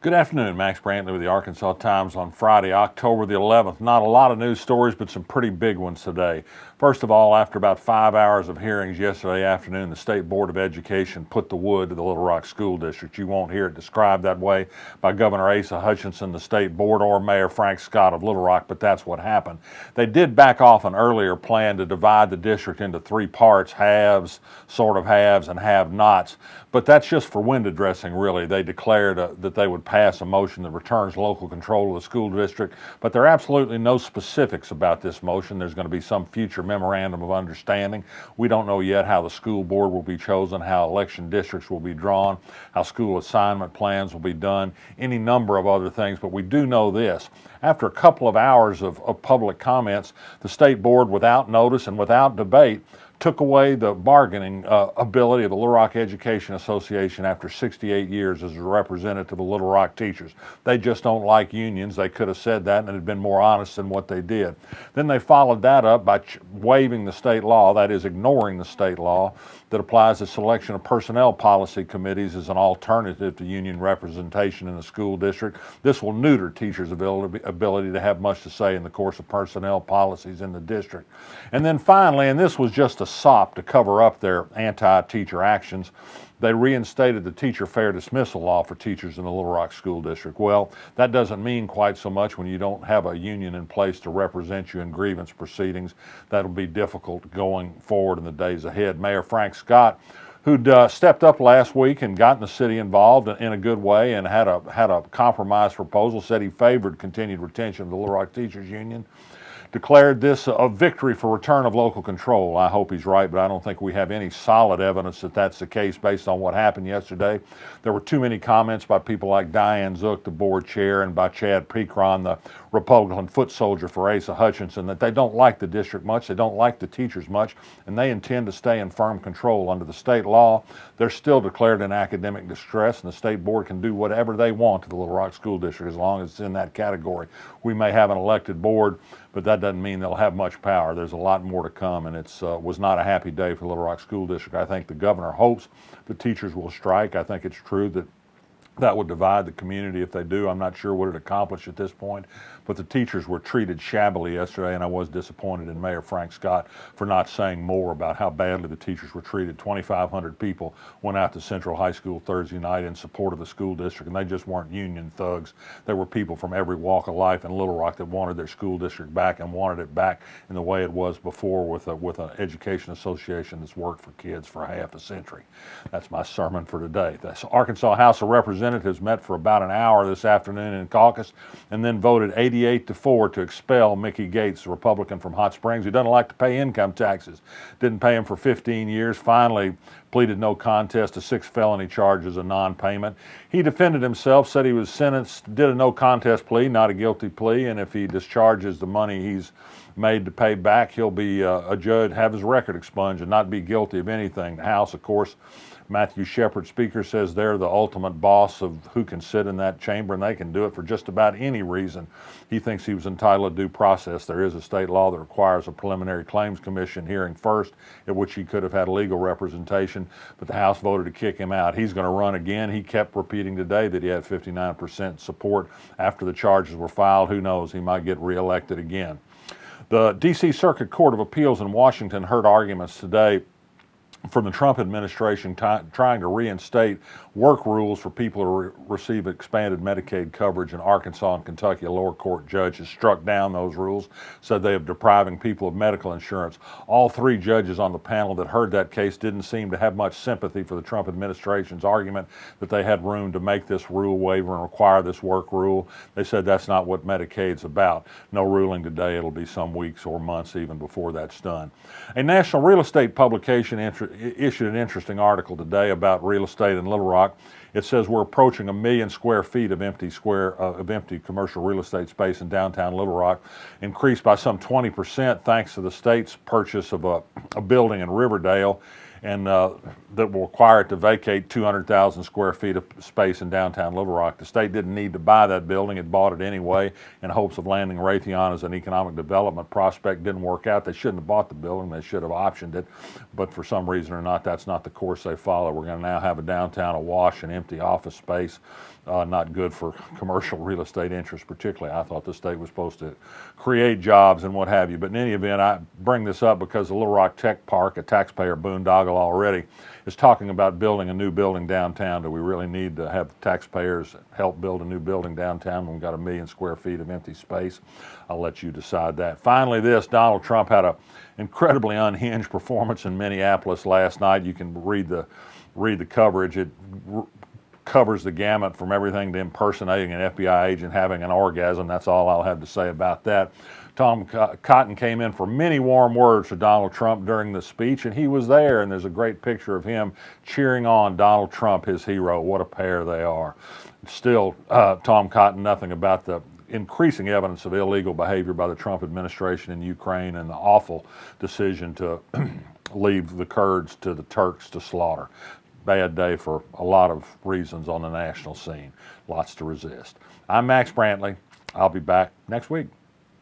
Good afternoon, Max Brantley with the Arkansas Times on Friday, October the 11th. Not a lot of news stories, but some pretty big ones today. First of all, after about 5 hours of hearings yesterday afternoon, the State Board of Education put the wood to the Little Rock School District. You won't hear it described that way by Governor Asa Hutchinson, the State Board, or Mayor Frank Scott of Little Rock, but that's what happened. They did back off an earlier plan to divide the district into three parts, haves, sort of haves, and have-nots. But that's just for wind dressing, really. They declared that they would pass a motion that returns local control of the school district, but there are absolutely no specifics about this motion. There's going to be some future memorandum of understanding. We don't know yet how the school board will be chosen, how election districts will be drawn, how school assignment plans will be done, any number of other things, but we do know this. After a couple of hours of public comments, the state board, without notice and without debate, took away the bargaining ability of the Little Rock Education Association after 68 years as a representative of Little Rock teachers. They just don't like unions. They could have said that and it had been more honest than what they did. Then they followed that up by waiving the state law, that is, ignoring the state law that applies the selection of personnel policy committees as an alternative to union representation in the school district. This will neuter teachers' ability to have much to say in the course of personnel policies in the district. And then finally, and this was just a sop to cover up their anti-teacher actions, they reinstated the teacher fair dismissal law for teachers in the Little Rock School District. Well, that doesn't mean quite so much when you don't have a union in place to represent you in grievance proceedings. That'll be difficult going forward in the days ahead. Mayor Frank Scott, who'd stepped up last week and gotten the city involved in a good way and had a compromise proposal, said he favored continued retention of the Little Rock Teachers Union, declared this a victory for return of local control. I hope he's right, but I don't think we have any solid evidence that that's the case based on what happened yesterday. There were too many comments by people like Diane Zook, the board chair, and by Chad Pecron, the Republican foot soldier for Asa Hutchinson, that they don't like the district much, they don't like the teachers much, and they intend to stay in firm control. Under the state law, they're still declared in academic distress, and the state board can do whatever they want to the Little Rock School District as long as it's in that category. We may have an elected board, but that doesn't mean they'll have much power. There's a lot more to come, and it was not a happy day for Little Rock School District. I think the governor hopes the teachers will strike. I think it's true that would divide the community if they do. I'm not sure what it accomplished at this point, but the teachers were treated shabbily yesterday, and I was disappointed in Mayor Frank Scott for not saying more about how badly the teachers were treated. 2,500 people went out to Central High School Thursday night in support of the school district, and they just weren't union thugs. They were people from every walk of life in Little Rock that wanted their school district back and wanted it back in the way it was before with an education association that's worked for kids for half a century. That's my sermon for today. The Arkansas House of Representatives met for about an hour this afternoon in caucus and then voted 88-4 to expel Mickey Gates, the Republican from Hot Springs, who doesn't like to pay income taxes. Didn't pay them for 15 years, finally pleaded no contest to 6 felony charges of non-payment. He defended himself, said he was sentenced, did a no contest plea, not a guilty plea, and if he discharges the money he's made to pay back, he'll be a judge, have his record expunged, and not be guilty of anything. The House, of course, Matthew Shepard, Speaker, says they're the ultimate boss of who can sit in that chamber, and they can do it for just about any reason. He thinks he was entitled to due process. There is a state law that requires a preliminary claims commission hearing first, at which he could have had legal representation, but the House voted to kick him out. He's going to run again. He kept repeating today that he had 59% support after the charges were filed. Who knows? He might get reelected again. The D.C. Circuit Court of Appeals in Washington heard arguments today from the Trump administration trying to reinstate work rules for people who receive expanded Medicaid coverage in Arkansas and Kentucky. A lower court judge has struck down those rules, said they are depriving people of medical insurance. All 3 judges on the panel that heard that case didn't seem to have much sympathy for the Trump administration's argument that they had room to make this rule waiver and require this work rule. They said that's not what Medicaid's about. No ruling today. It'll be some weeks or months even before that's done. A national real estate publication issued an interesting article today about real estate in Little Rock. It says we're approaching 1 million square feet of empty commercial real estate space in downtown Little Rock, increased by some 20% thanks to the state's purchase of a building in Riverdale, and that will require it to vacate 200,000 square feet of space in downtown Little Rock. The state didn't need to buy that building. It bought it anyway in hopes of landing Raytheon as an economic development prospect. Didn't work out. They shouldn't have bought the building. They should have optioned it. But for some reason or not, that's not the course they follow. We're going to now have a downtown awash in empty office space. not good for commercial real estate interests particularly. I thought the state was supposed to create jobs and what have you. But in any event, I bring this up because the Little Rock Tech Park, a taxpayer boondoggle already, is talking about building a new building downtown. Do we really need to have taxpayers help build a new building downtown when we've got 1 million square feet of empty space? I'll let you decide that. Finally, Donald Trump had an incredibly unhinged performance in Minneapolis last night. You can read the coverage. It covers the gamut from everything to impersonating an FBI agent having an orgasm. That's all I'll have to say about that. Tom Cotton came in for many warm words to Donald Trump during the speech, and he was there, and there's a great picture of him cheering on Donald Trump, his hero. What a pair they are. Still, Tom Cotton, nothing about the increasing evidence of illegal behavior by the Trump administration in Ukraine and the awful decision to leave the Kurds to the Turks to slaughter. Bad day for a lot of reasons on the national scene. Lots to resist. I'm Max Brantley. I'll be back next week.